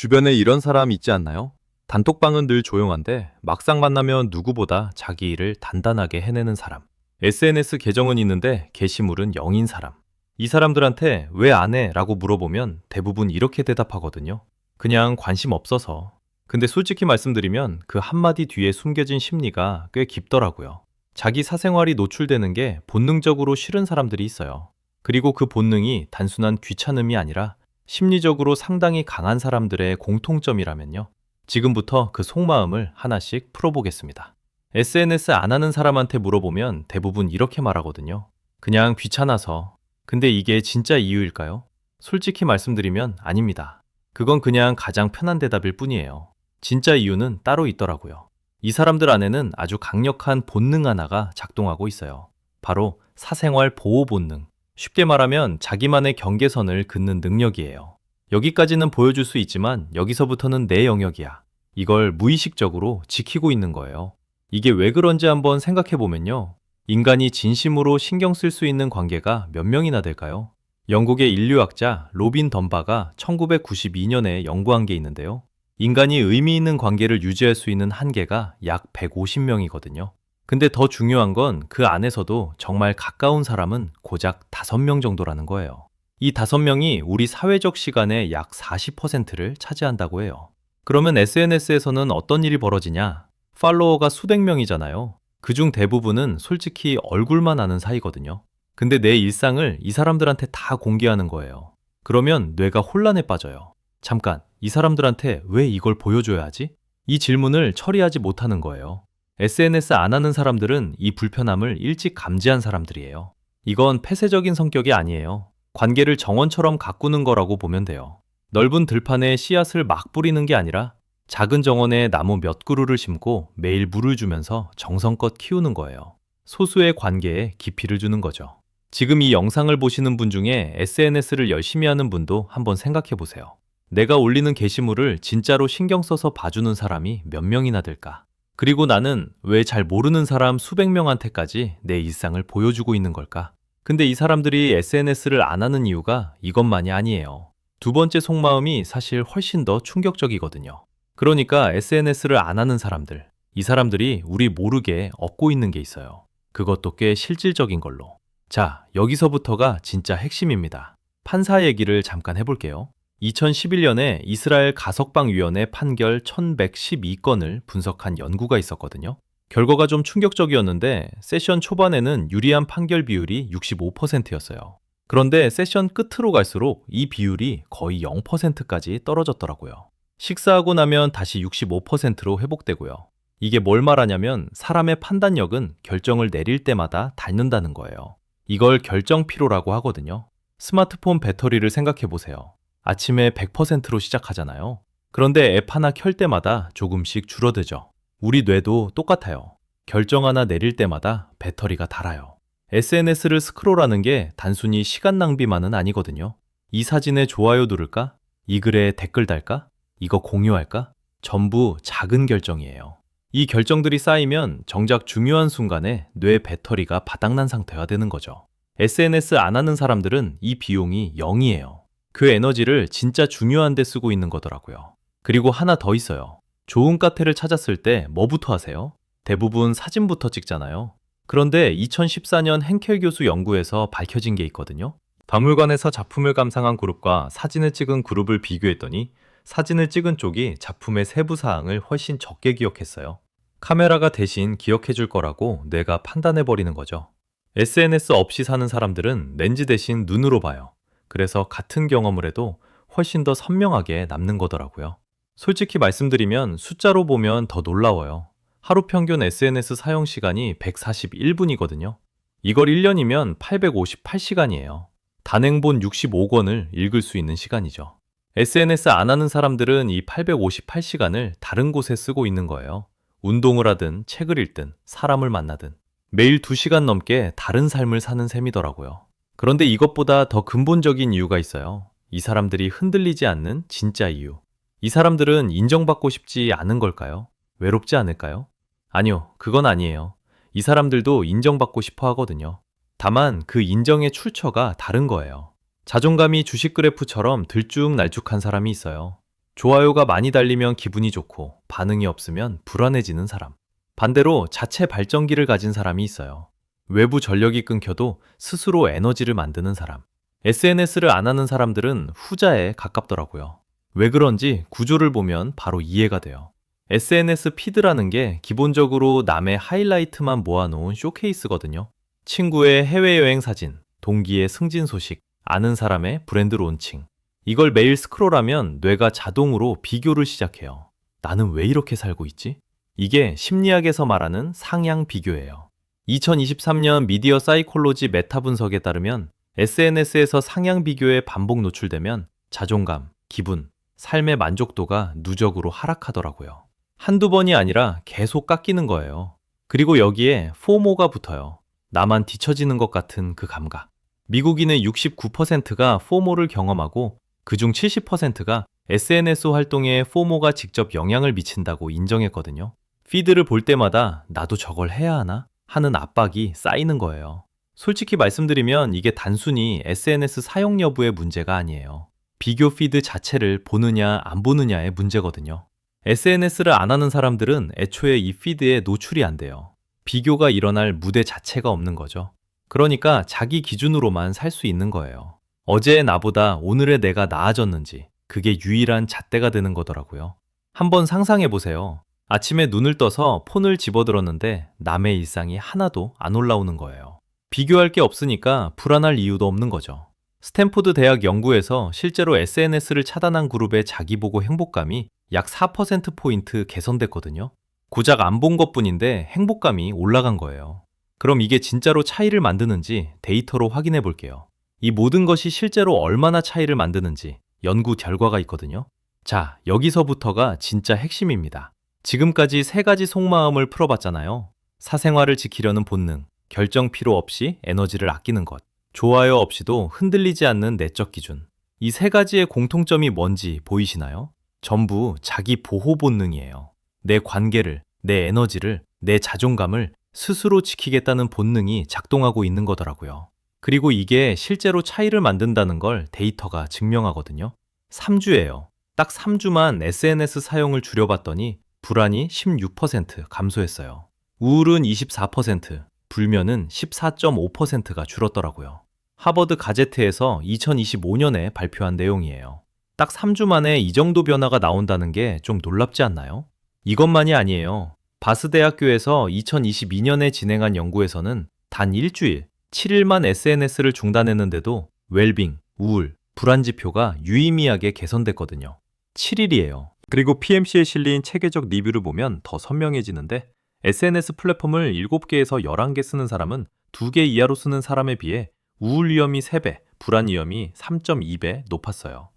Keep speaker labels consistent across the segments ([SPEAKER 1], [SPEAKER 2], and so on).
[SPEAKER 1] 주변에 이런 사람 있지 않나요? 단톡방은 늘 조용한데 막상 만나면 누구보다 자기 일을 단단하게 해내는 사람. SNS 계정은 있는데 게시물은 0인 사람. 이 사람들한테 왜 안 해? 라고 물어보면 대부분 이렇게 대답하거든요. 그냥 관심 없어서. 근데 솔직히 말씀드리면 그 한마디 뒤에 숨겨진 심리가 꽤 깊더라고요. 자기 사생활이 노출되는 게 본능적으로 싫은 사람들이 있어요. 그리고 그 본능이 단순한 귀찮음이 아니라 심리적으로 상당히 강한 사람들의 공통점이라면요. 지금부터 그 속마음을 하나씩 풀어보겠습니다. SNS 안 하는 사람한테 물어보면 대부분 이렇게 말하거든요. 그냥 귀찮아서. 근데 이게 진짜 이유일까요? 솔직히 말씀드리면 아닙니다. 그건 그냥 가장 편한 대답일 뿐이에요. 진짜 이유는 따로 있더라고요. 이 사람들 안에는 아주 강력한 본능 하나가 작동하고 있어요. 바로 사생활 보호 본능. 쉽게 말하면 자기만의 경계선을 긋는 능력이에요. 여기까지는 보여줄 수 있지만 여기서부터는 내 영역이야. 이걸 무의식적으로 지키고 있는 거예요. 이게 왜 그런지 한번 생각해 보면요. 인간이 진심으로 신경 쓸 수 있는 관계가 몇 명이나 될까요? 영국의 인류학자 로빈 덤바가 1992년에 연구한 게 있는데요. 인간이 의미 있는 관계를 유지할 수 있는 한계가 약 150명이거든요. 근데 더 중요한 건 그 안에서도 정말 가까운 사람은 고작 5명 정도라는 거예요. 이 5명이 우리 사회적 시간의 약 40%를 차지한다고 해요. 그러면 SNS에서는 어떤 일이 벌어지냐? 팔로워가 수백 명이잖아요. 그중 대부분은 솔직히 얼굴만 아는 사이거든요. 근데 내 일상을 이 사람들한테 다 공개하는 거예요. 그러면 뇌가 혼란에 빠져요. 잠깐, 이 사람들한테 왜 이걸 보여줘야 하지? 이 질문을 처리하지 못하는 거예요. SNS 안 하는 사람들은 이 불편함을 일찍 감지한 사람들이에요. 이건 폐쇄적인 성격이 아니에요. 관계를 정원처럼 가꾸는 거라고 보면 돼요. 넓은 들판에 씨앗을 막 뿌리는 게 아니라 작은 정원에 나무 몇 그루를 심고 매일 물을 주면서 정성껏 키우는 거예요. 소수의 관계에 깊이를 주는 거죠. 지금 이 영상을 보시는 분 중에 SNS를 열심히 하는 분도 한번 생각해 보세요. 내가 올리는 게시물을 진짜로 신경 써서 봐주는 사람이 몇 명이나 될까? 그리고 나는 왜 잘 모르는 사람 수백 명한테까지 내 일상을 보여주고 있는 걸까? 근데 이 사람들이 SNS를 안 하는 이유가 이것만이 아니에요. 두 번째 속마음이 사실 훨씬 더 충격적이거든요. 그러니까 SNS를 안 하는 사람들, 이 사람들이 우리 모르게 얻고 있는 게 있어요. 그것도 꽤 실질적인 걸로. 자, 여기서부터가 진짜 핵심입니다. 판사 얘기를 잠깐 해볼게요. 2011년에 이스라엘 가석방위원회 판결 1112건을 분석한 연구가 있었거든요. 결과가 좀 충격적이었는데 세션 초반에는 유리한 판결 비율이 65%였어요. 그런데 세션 끝으로 갈수록 이 비율이 거의 0%까지 떨어졌더라고요. 식사하고 나면 다시 65%로 회복되고요. 이게 뭘 말하냐면 사람의 판단력은 결정을 내릴 때마다 닳는다는 거예요. 이걸 결정 피로라고 하거든요. 스마트폰 배터리를 생각해 보세요. 아침에 100%로 시작하잖아요. 그런데 앱 하나 켤 때마다 조금씩 줄어들죠. 우리 뇌도 똑같아요. 결정 하나 내릴 때마다 배터리가 닳아요. SNS를 스크롤하는 게 단순히 시간 낭비만은 아니거든요. 이 사진에 좋아요 누를까? 이 글에 댓글 달까? 이거 공유할까? 전부 작은 결정이에요. 이 결정들이 쌓이면 정작 중요한 순간에 뇌 배터리가 바닥난 상태가 되는 거죠. SNS 안 하는 사람들은 이 비용이 0이에요. 그 에너지를 진짜 중요한 데 쓰고 있는 거더라고요. 그리고 하나 더 있어요. 좋은 카페를 찾았을 때 뭐부터 하세요? 대부분 사진부터 찍잖아요. 그런데 2014년 henkel 교수 연구에서 밝혀진 게 있거든요. 박물관에서 작품을 감상한 그룹과 사진을 찍은 그룹을 비교했더니 사진을 찍은 쪽이 작품의 세부 사항을 훨씬 적게 기억했어요. 카메라가 대신 기억해 줄 거라고 뇌가 판단해 버리는 거죠. SNS 없이 사는 사람들은 렌즈 대신 눈으로 봐요. 그래서 같은 경험을 해도 훨씬 더 선명하게 남는 거더라고요. 솔직히 말씀드리면 숫자로 보면 더 놀라워요. 하루 평균 SNS 사용 시간이 141분이거든요. 이걸 1년이면 858시간이에요. 단행본 65권을 읽을 수 있는 시간이죠. SNS 안 하는 사람들은 이 858시간을 다른 곳에 쓰고 있는 거예요. 운동을 하든 책을 읽든 사람을 만나든 매일 2시간 넘게 다른 삶을 사는 셈이더라고요. 그런데 이것보다 더 근본적인 이유가 있어요. 이 사람들이 흔들리지 않는 진짜 이유. 이 사람들은 인정받고 싶지 않은 걸까요? 외롭지 않을까요? 아니요, 그건 아니에요. 이 사람들도 인정받고 싶어 하거든요. 다만 그 인정의 출처가 다른 거예요. 자존감이 주식 그래프처럼 들쭉날쭉한 사람이 있어요. 좋아요가 많이 달리면 기분이 좋고 반응이 없으면 불안해지는 사람. 반대로 자체 발전기를 가진 사람이 있어요. 외부 전력이 끊겨도 스스로 에너지를 만드는 사람. SNS를 안 하는 사람들은 후자에 가깝더라고요. 왜 그런지 구조를 보면 바로 이해가 돼요. SNS 피드라는 게 기본적으로 남의 하이라이트만 모아놓은 쇼케이스거든요. 친구의 해외여행 사진, 동기의 승진 소식, 아는 사람의 브랜드 론칭. 이걸 매일 스크롤하면 뇌가 자동으로 비교를 시작해요. 나는 왜 이렇게 살고 있지? 이게 심리학에서 말하는 상향 비교예요. 2023년 미디어 사이콜로지 메타 분석에 따르면 SNS에서 상향 비교에 반복 노출되면 자존감, 기분, 삶의 만족도가 누적으로 하락하더라고요. 한두 번이 아니라 계속 깎이는 거예요. 그리고 여기에 포모가 붙어요. 나만 뒤처지는 것 같은 그 감각. 미국인의 69%가 포모를 경험하고 그중 70%가 SNS 활동에 포모가 직접 영향을 미친다고 인정했거든요. 피드를 볼 때마다 나도 저걸 해야 하나? 하는 압박이 쌓이는 거예요. 솔직히 말씀드리면 이게 단순히 SNS 사용 여부의 문제가 아니에요. 비교 피드 자체를 보느냐 안 보느냐의 문제거든요. SNS를 안 하는 사람들은 애초에 이 피드에 노출이 안 돼요. 비교가 일어날 무대 자체가 없는 거죠. 그러니까 자기 기준으로만 살 수 있는 거예요. 어제의 나보다 오늘의 내가 나아졌는지 그게 유일한 잣대가 되는 거더라고요. 한번 상상해 보세요. 아침에 눈을 떠서 폰을 집어들었는데 남의 일상이 하나도 안 올라오는 거예요. 비교할 게 없으니까 불안할 이유도 없는 거죠. 스탠포드 대학 연구에서 실제로 SNS를 차단한 그룹의 자기보고 행복감이 약 4%포인트 개선됐거든요. 고작 안 본 것뿐인데 행복감이 올라간 거예요. 그럼 이게 진짜로 차이를 만드는지 데이터로 확인해 볼게요. 이 모든 것이 실제로 얼마나 차이를 만드는지 연구 결과가 있거든요. 자, 여기서부터가 진짜 핵심입니다. 지금까지 세 가지 속마음을 풀어봤잖아요. 사생활을 지키려는 본능, 결정 필요 없이 에너지를 아끼는 것, 좋아요 없이도 흔들리지 않는 내적 기준. 이 세 가지의 공통점이 뭔지 보이시나요? 전부 자기 보호 본능이에요. 내 관계를, 내 에너지를, 내 자존감을 스스로 지키겠다는 본능이 작동하고 있는 거더라고요. 그리고 이게 실제로 차이를 만든다는 걸 데이터가 증명하거든요. 3주예요. 딱 3주만 SNS 사용을 줄여봤더니 불안이 16% 감소했어요. 우울은 24%, 불면은 14.5%가 줄었더라고요. 하버드 가제트에서 2025년에 발표한 내용이에요. 딱 3주 만에 이 정도 변화가 나온다는 게 좀 놀랍지 않나요? 이것만이 아니에요. 바스 대학교에서 2022년에 진행한 연구에서는 단 일주일, 7일만 SNS를 중단했는데도 웰빙, 우울, 불안 지표가 유의미하게 개선됐거든요. 7일이에요. 그리고 PMC에 실린 체계적 리뷰를 보면 더 선명해지는데 SNS 플랫폼을 7개에서 11개 쓰는 사람은 2개 이하로 쓰는 사람에 비해 우울 위험이 3배, 불안 위험이 3.2배 높았어요.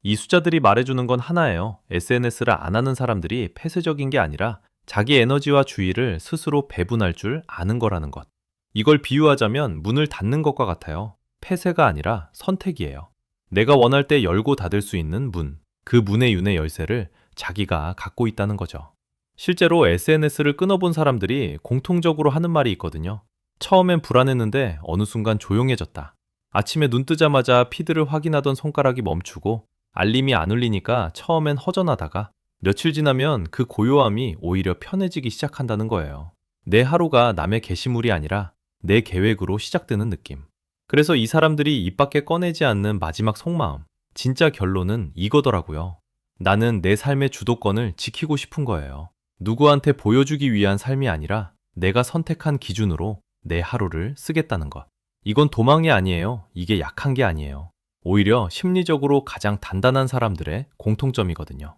[SPEAKER 1] 이 숫자들이 말해주는 건 하나예요. SNS를 안 하는 사람들이 폐쇄적인 게 아니라 자기 에너지와 주의를 스스로 배분할 줄 아는 거라는 것. 이걸 비유하자면 문을 닫는 것과 같아요. 폐쇄가 아니라 선택이에요. 내가 원할 때 열고 닫을 수 있는 문, 그 문의 윤의 열쇠를 자기가 갖고 있다는 거죠. 실제로 SNS를 끊어본 사람들이 공통적으로 하는 말이 있거든요. 처음엔 불안했는데 어느 순간 조용해졌다. 아침에 눈 뜨자마자 피드를 확인하던 손가락이 멈추고 알림이 안 울리니까 처음엔 허전하다가 며칠 지나면 그 고요함이 오히려 편해지기 시작한다는 거예요. 내 하루가 남의 게시물이 아니라 내 계획으로 시작되는 느낌. 그래서 이 사람들이 입 밖에 꺼내지 않는 마지막 속마음, 진짜 결론은 이거더라고요. 나는 내 삶의 주도권을 지키고 싶은 거예요. 누구한테 보여주기 위한 삶이 아니라 내가 선택한 기준으로 내 하루를 쓰겠다는 것. 이건 도망이 아니에요. 이게 약한 게 아니에요. 오히려 심리적으로 가장 단단한 사람들의 공통점이거든요.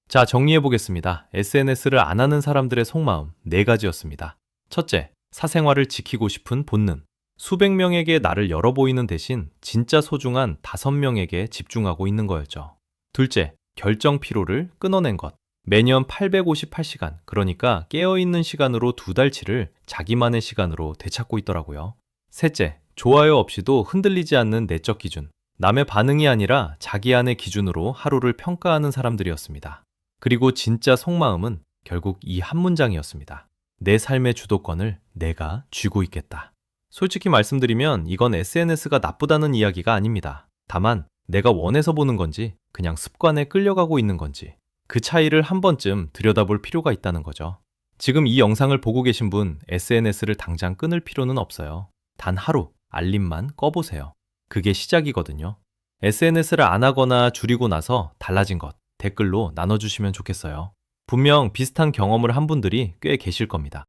[SPEAKER 1] 자, 정리해 보겠습니다. SNS를 안 하는 사람들의 속마음 4가지였습니다. 첫째, 사생활을 지키고 싶은 본능. 수백 명에게 나를 열어 보이는 대신 진짜 소중한 5명에게 집중하고 있는 거였죠. 둘째, 결정 피로를 끊어낸 것. 매년 858시간, 그러니까 깨어있는 시간으로 2달치를 자기만의 시간으로 되찾고 있더라고요. 셋째, 좋아요 없이도 흔들리지 않는 내적 기준. 남의 반응이 아니라 자기 안의 기준으로 하루를 평가하는 사람들이었습니다. 그리고 진짜 속마음은 결국 이 한 문장이었습니다. 내 삶의 주도권을 내가 쥐고 있겠다. 솔직히 말씀드리면 이건 SNS가 나쁘다는 이야기가 아닙니다. 다만 내가 원해서 보는 건지 그냥 습관에 끌려가고 있는 건지 그 차이를 한 번쯤 들여다볼 필요가 있다는 거죠. 지금 이 영상을 보고 계신 분 SNS를 당장 끊을 필요는 없어요. 단 하루 알림만 꺼보세요. 그게 시작이거든요. SNS를 안 하거나 줄이고 나서 달라진 것 댓글로 나눠주시면 좋겠어요. 분명 비슷한 경험을 한 분들이 꽤 계실 겁니다.